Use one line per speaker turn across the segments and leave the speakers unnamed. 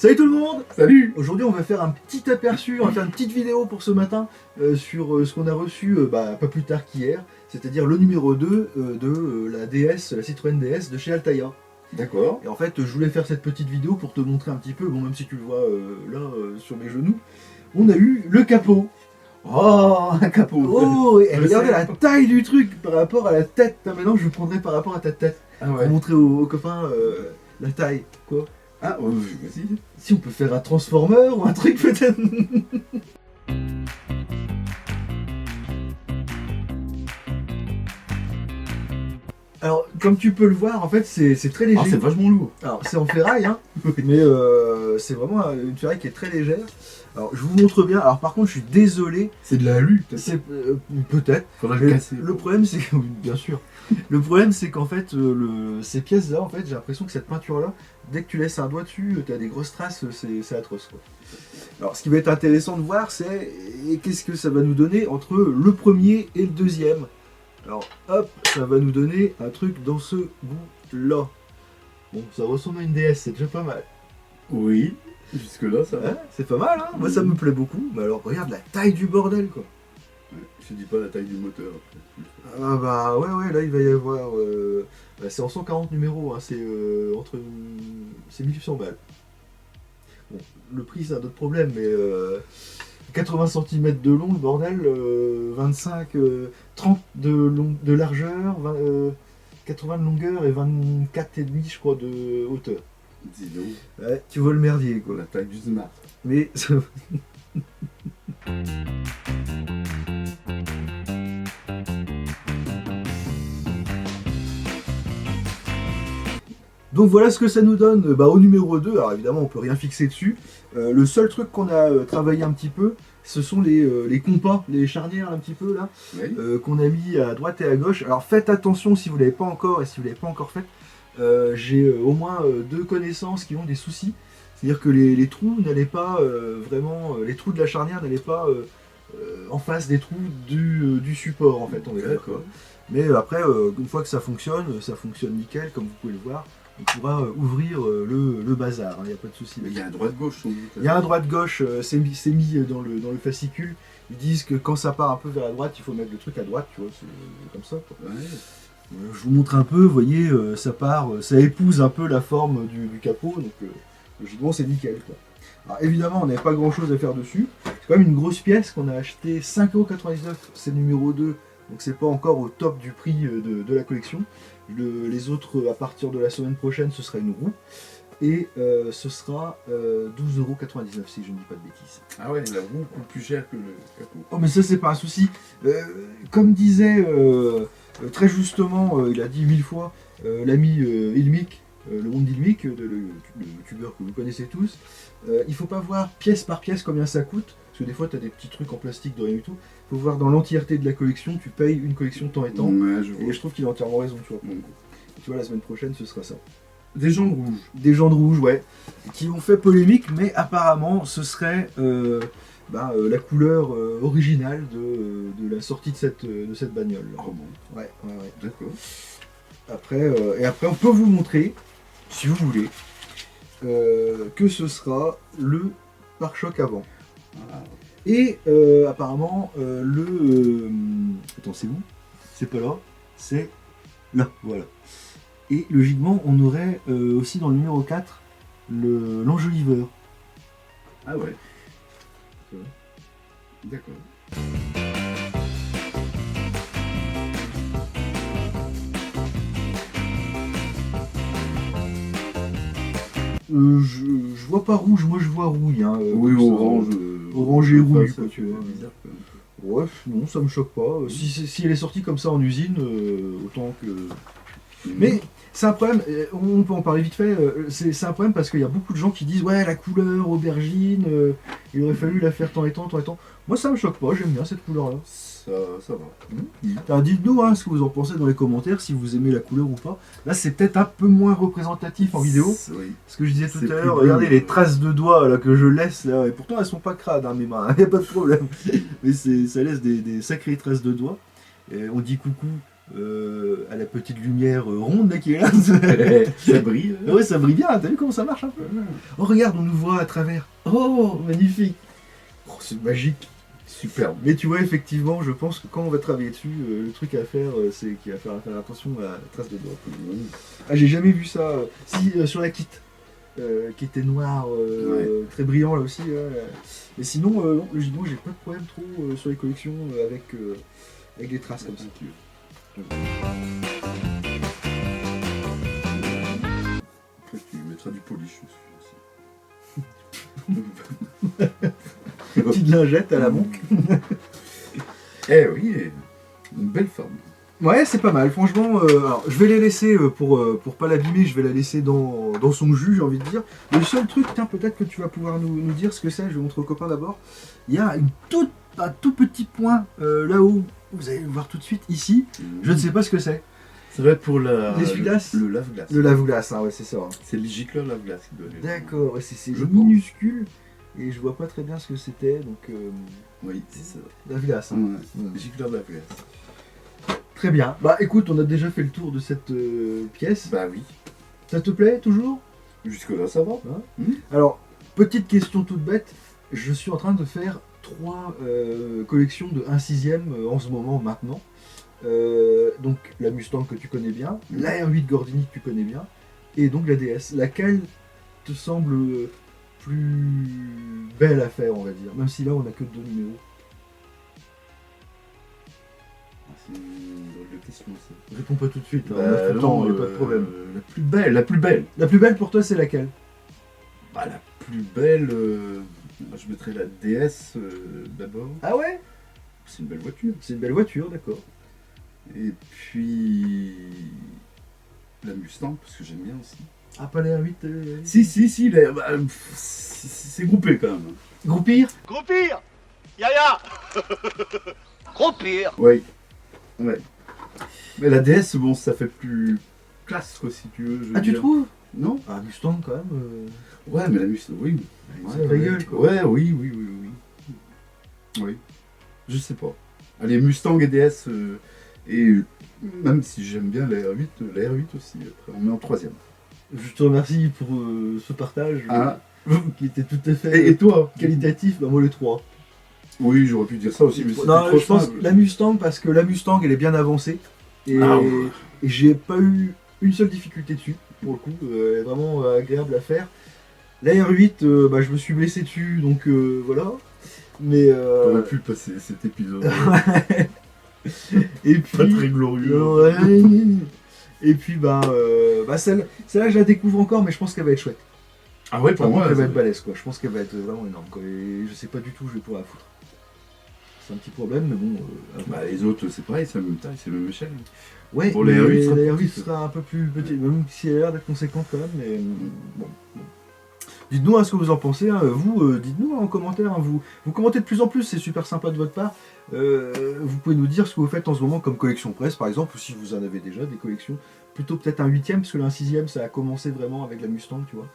Salut tout le monde!
Salut!
Aujourd'hui on va faire un petit aperçu, on va faire une petite vidéo pour ce matin sur ce qu'on a reçu pas plus tard qu'hier, c'est-à-dire le numéro 2 de la DS, la Citroën DS de chez Altaïa.
D'accord.
Et en fait je voulais faire cette petite vidéo pour te montrer un petit peu, bon même si tu le vois là sur mes genoux, on a eu le capot.
Oh, un capot!
Oh, et regardez la taille du truc par rapport à la tête. Maintenant je le prendrai par rapport à ta tête,
Ah ouais.
pour montrer aux copains la taille. Quoi?
Ah, oh, vas-y.
Si on peut faire un transformer ou un truc peut-être. Alors, comme tu peux le voir, en fait, c'est très léger.
Ah, c'est vachement lourd.
Alors, c'est en ferraille, hein, mais c'est vraiment une ferraille qui est très légère. Alors, je vous montre bien. Alors, par contre, je suis désolé.
C'est de la lutte.
C'est peut-être.
Faudrait le casser.
Le problème, c'est que, bien sûr. Le problème, c'est qu'en fait, ces pièces-là, en fait, j'ai l'impression que cette peinture-là, dès que tu laisses un doigt dessus, tu as des grosses traces. C'est atroce, quoi. Alors, ce qui va être intéressant de voir, c'est qu'est-ce que ça va nous donner entre le premier et le deuxième. Alors, hop, ça va nous donner un truc dans ce goût-là. Bon, ça ressemble à une DS, c'est déjà pas mal.
Oui, jusque-là, ça va.
Hein, c'est pas mal, hein. Moi, ça me plaît beaucoup. Mais alors, regarde la taille du bordel, quoi.
Ouais, je te dis pas la taille du moteur.
Ah bah, ouais, là, il va y avoir... c'est en 140 numéros, hein, c'est entre... C'est 1800 balles. Bon, le prix, c'est un autre problème, mais... 80 cm de long, le bordel, 25, 30 de largeur, 80 de longueur et 24,5 je crois de hauteur.
Dis donc,
Ouais, tu vois le merdier quoi.
la taille du smart.
Mais donc voilà ce que ça nous donne au numéro 2. Alors évidemment on peut rien fixer dessus. Le seul truc qu'on a travaillé un petit peu, ce sont les compas, les charnières un petit peu là,
Oui.
qu'on a mis à droite et à gauche. Alors faites attention si vous ne l'avez pas encore et si vous ne l'avez pas encore fait. J'ai au moins deux connaissances qui ont des soucis. C'est-à-dire que les trous n'allaient pas vraiment, les trous de la charnière n'allaient pas en face des trous du support en fait. On est d'accord. Mais après, une fois que ça fonctionne nickel comme vous pouvez le voir. On pourra ouvrir le bazar, il n'y a pas de souci.
Mais il y a un droite-gauche sans doute.
Il y a un droite-gauche, c'est mis dans le fascicule. Ils disent que quand ça part un peu vers la droite, il faut mettre le truc à droite, tu vois, c'est comme ça. Quoi.
Ouais.
Je vous montre un peu, vous voyez, ça part, ça épouse un peu la forme du capot, donc logiquement c'est nickel. Quoi. Alors évidemment, on n'avait pas grand-chose à faire dessus. C'est quand même une grosse pièce qu'on a acheté 5,99€, c'est le numéro 2, donc c'est pas encore au top du prix de la collection. Les autres, à partir de la semaine prochaine, ce sera une roue. Et ce sera 12,99€ si je ne dis pas de bêtises.
Ah ouais, la roue coûte plus cher que le capot.
Oh mais ça c'est pas un souci. Comme disait très justement, il a dit 1000 fois, l'ami Ilmic, le monde d'Ilmic, le youtubeur que vous connaissez tous, il faut pas voir pièce par pièce combien ça coûte. Parce que des fois tu as des petits trucs en plastique de rien du tout. Il faut voir dans l'entièreté de la collection, tu payes une collection de temps et temps.
Ouais,
Et je trouve qu'il a entièrement raison, tu vois.
Bon.
Tu vois, la semaine prochaine, ce sera ça.
Des jambes rouges.
Des gens de rouge, ouais, qui ont fait polémique, mais apparemment, ce serait la couleur originale de la sortie de cette bagnole.
Oh bon.
Ouais.
D'accord.
Après, on peut vous montrer, si vous voulez, que ce sera le pare-choc avant.
Ah.
Et apparemment, attends, c'est où? C'est pas là, c'est là, voilà. Et logiquement, on aurait aussi dans le numéro 4 l'enjoliveur.
Ah ouais. D'accord.
Je vois pas rouge, moi je vois rouille. Hein,
Oui,
comme ça.
orange.
Orange et rouille,
ça
quoi,
fait
tu vois.
bizarre, quand même.
Ouais, non, ça me choque pas. Si elle est sortie comme ça en usine, autant que... Mais c'est un problème, on peut en parler vite fait, c'est un problème parce qu'il y a beaucoup de gens qui disent ouais la couleur aubergine, il aurait fallu la faire tant et tant. Moi ça me choque pas, j'aime bien cette couleur là.
Ça va.
Alors dites-nous ce que vous en pensez dans les commentaires, si vous aimez la couleur ou pas. Là c'est peut-être un peu moins représentatif en vidéo.
Oui.
Ce que je disais tout
C'est
à
plus
l'heure,
bleu.
regardez les traces de doigts là que je laisse là, et pourtant elles sont pas crades mes mains, y a pas de problème. Mais ça laisse des sacrées traces de doigts. Et on dit coucou à la petite lumière ronde là, qui est là.
Ça brille.
Ouais, ça brille bien, t'as vu comment ça marche un peu? Oh, regarde, on nous voit à travers. Oh, magnifique. Oh, c'est magique.
Superbe.
Mais tu vois, effectivement, je pense que quand on va travailler dessus, le truc à faire, c'est qu'il va falloir faire attention à la trace de doigts. Ah, j'ai jamais vu ça. Si, sur la kit, qui était noir, très brillant là aussi. Mais sinon, non, le Gigot, j'ai pas de problème trop sur les collections avec des traces comme ça.
Après, tu mettras du polish dessus aussi.
Petite lingette à la monque.
Eh oui, une belle forme.
Ouais, c'est pas mal, franchement. Alors, je vais les laisser, pour pas l'abîmer, je vais la laisser dans son jus, j'ai envie de dire. Le seul truc, tiens, peut-être que tu vas pouvoir nous dire ce que c'est, je vais montrer aux copains d'abord. Il y a un tout petit point là-haut, vous allez le voir tout de suite, ici. Je ne sais pas ce que c'est.
Ça va être pour
l'essuie-glace.
le lave-glace.
Le lave-glace, hein, ouais, c'est ça. Hein.
C'est le gicleur lave-glace qui doit aller.
D'accord, ouais, c'est
Je
minuscule, et je vois pas très bien ce que c'était, donc...
Oui, c'est ça.
Lave-glace, hein.
Ouais. Gicleur lave-glace.
Très bien. Bah écoute, on a déjà fait le tour de cette pièce.
Bah oui.
Ça te plaît toujours?
Jusque-là, ça va.
Alors, petite question toute bête, je suis en train de faire 3 collections de 1/6 en ce moment, maintenant. Donc la Mustang que tu connais bien, la R8 Gordini que tu connais bien, et donc la DS. Laquelle te semble plus belle à faire, on va dire, même si là on a que 2 numéros.
C'est une drôle de question, ça.
Réponds pas tout de suite, hein,
Bah,
on a tout le
non,
temps, y a pas de problème.
La plus belle, la plus belle.
La plus belle pour toi, c'est laquelle?
Bah, la plus belle, je mettrais la DS d'abord.
Ah ouais?
C'est une belle voiture.
C'est une belle voiture, d'accord.
Et puis la Mustang, parce que j'aime bien aussi.
Ah, pas la R8
Si, c'est groupé quand même.
Groupir?
Groupir Yaya Groupir
Oui. Ouais. Mais la DS, bon, ça fait plus classe, quoi, si tu veux. je veux
Ah, tu
dire.
trouves?
Non.
Ah, Mustang, quand même.
Ouais, mais la Mustang, oui.
C'est vraie gueule, quoi.
Ouais, oui. Oui. Je sais pas. Allez, Mustang et DS, et même si j'aime bien la R8 aussi, après, on met en troisième.
Je te remercie pour ce partage
Ah.
qui était tout à fait
Et toi?
qualitatif. Bah, moi, les 3.
Oui, j'aurais pu dire ça aussi, mais c'était
Non,
trop
je pense
simple.
que la Mustang, parce que la Mustang, elle est bien avancée. Et,
Ah ouais.
et j'ai pas eu une seule difficulté dessus, pour le coup. Elle est vraiment agréable à faire. La R8, bah, je me suis blessé dessus, donc voilà. Mais.
T'aurais pu passer cet épisode.
Et puis.
Pas très glorieux.
Ouais. Et puis, bah celle-là, je la découvre encore, mais je pense qu'elle va être chouette.
Ah ouais, pour moi,
elle va
ça-
être balèze, quoi. Je pense qu'elle va être vraiment énorme, quoi. Et je sais pas du tout où je vais pouvoir la foutre. C'est un petit problème, mais bon. à voir.
Bah, les autres, c'est pareil, c'est la même taille, c'est la même échelle.
Ouais,
pour les
mais
R8, ça
la
sera
R8
plus
sera un peu plus petit, même si elle a l'air d'être conséquente quand même, mais bon. Dites-nous hein, ce que vous en pensez, hein. Vous, dites-nous en commentaire, hein. Vous commentez de plus en plus, c'est super sympa de votre part. Vous pouvez nous dire ce que vous faites en ce moment comme collection presse par exemple, ou si vous en avez déjà des collections, plutôt peut-être un 8ème, parce que là un 6ème ça a commencé vraiment avec la Mustang, tu vois.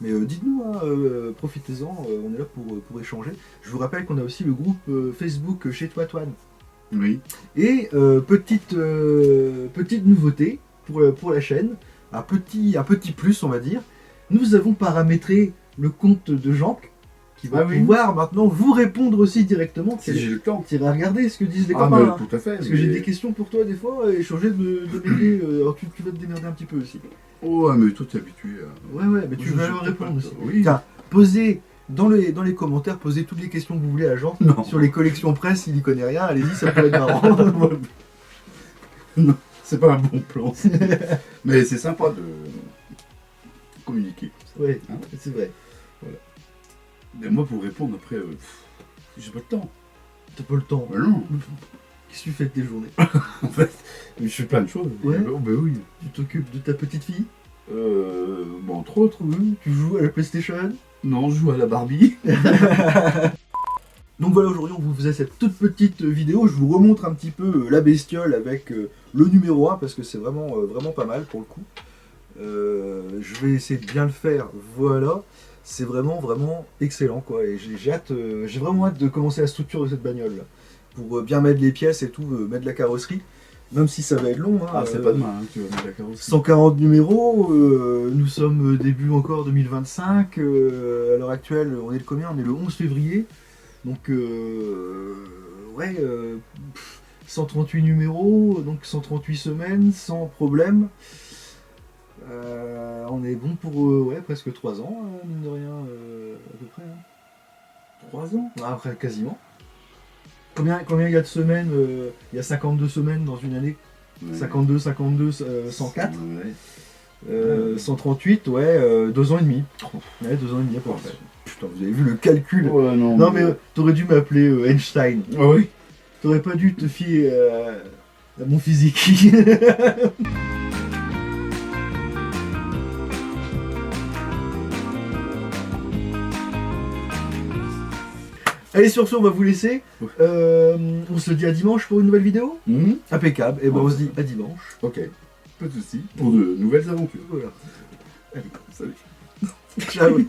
Mais dites-nous, hein, profitez-en, on est là pour échanger. Je vous rappelle qu'on a aussi le groupe Facebook Chez Toi Toine.
Oui.
Et petite nouveauté pour la chaîne, un petit plus on va dire, nous avons paramétré le compte de Jeanck qui va
Ah oui.
pouvoir maintenant vous répondre aussi directement.
Si j'ai le temps.
Tu iras regarder ce que disent les
Ah,
copains.
mais
hein.
tout à fait.
Parce que j'ai des questions pour toi des fois et changer de m'aider. Alors tu vas te démerder un petit peu aussi.
Oh, mais toi, t'es habitué à.
Ouais, mais tu
Je
vas
sais
leur
pas.
répondre aussi.
Oui.
Tiens, posez dans les commentaires, posez toutes les questions que vous voulez à Jean.
Non.
Sur les collections presse, il y connaît rien, allez-y, ça peut être marrant.
Non, c'est pas un bon plan. Mais c'est sympa de communiquer.
Ouais,
Hein.
c'est vrai.
Mais moi, pour répondre après, j'ai pas le temps.
T'as pas le temps.
Bah non.
Qu'est-ce que tu fais de tes journées?
En fait, je fais plein de choses.
Ouais.
Oh, bah oui.
Tu t'occupes de ta petite fille?
Bon, entre autres, oui.
Tu joues à la PlayStation?
Non, je joue à la Barbie.
Donc voilà, aujourd'hui on vous faisait cette toute petite vidéo, je vous remontre un petit peu la bestiole avec le numéro 1 parce que c'est vraiment pas mal pour le coup. Je vais essayer de bien le faire, voilà. C'est vraiment excellent quoi, et j'ai vraiment hâte de commencer la structure de cette bagnole là, pour bien mettre les pièces et tout, mettre la carrosserie. Même si ça va être long. Hein,
Ah, c'est pas demain, hein, tu vas mettre la carrosserie.
140 numéros, nous sommes début encore 2025. À l'heure actuelle, on est le combien? On est le 11 février. Donc, ouais, 138 numéros, donc 138 semaines, sans problème. On est bon pour ouais, presque 3 ans, mine de rien, à peu près. Hein. 3 ans? Après, quasiment. Combien il y a de semaines? Il y a 52 semaines dans une année.
Ouais.
52, 104.
Ouais.
138, ouais, 2 ans et demi. Ouais, 2 ans et demi à peu près. Putain, vous avez vu le calcul?
Ouais, non,
Non mais t'aurais dû m'appeler Einstein.
Ah oui.
T'aurais pas dû te fier à mon physique. Allez, sur ce, on va vous laisser. On se dit à dimanche pour une nouvelle vidéo. Impeccable. Et ben on se dit à dimanche.
Ok, pas de soucis. Pour de nouvelles aventures.
Voilà.
Salut.
Ciao.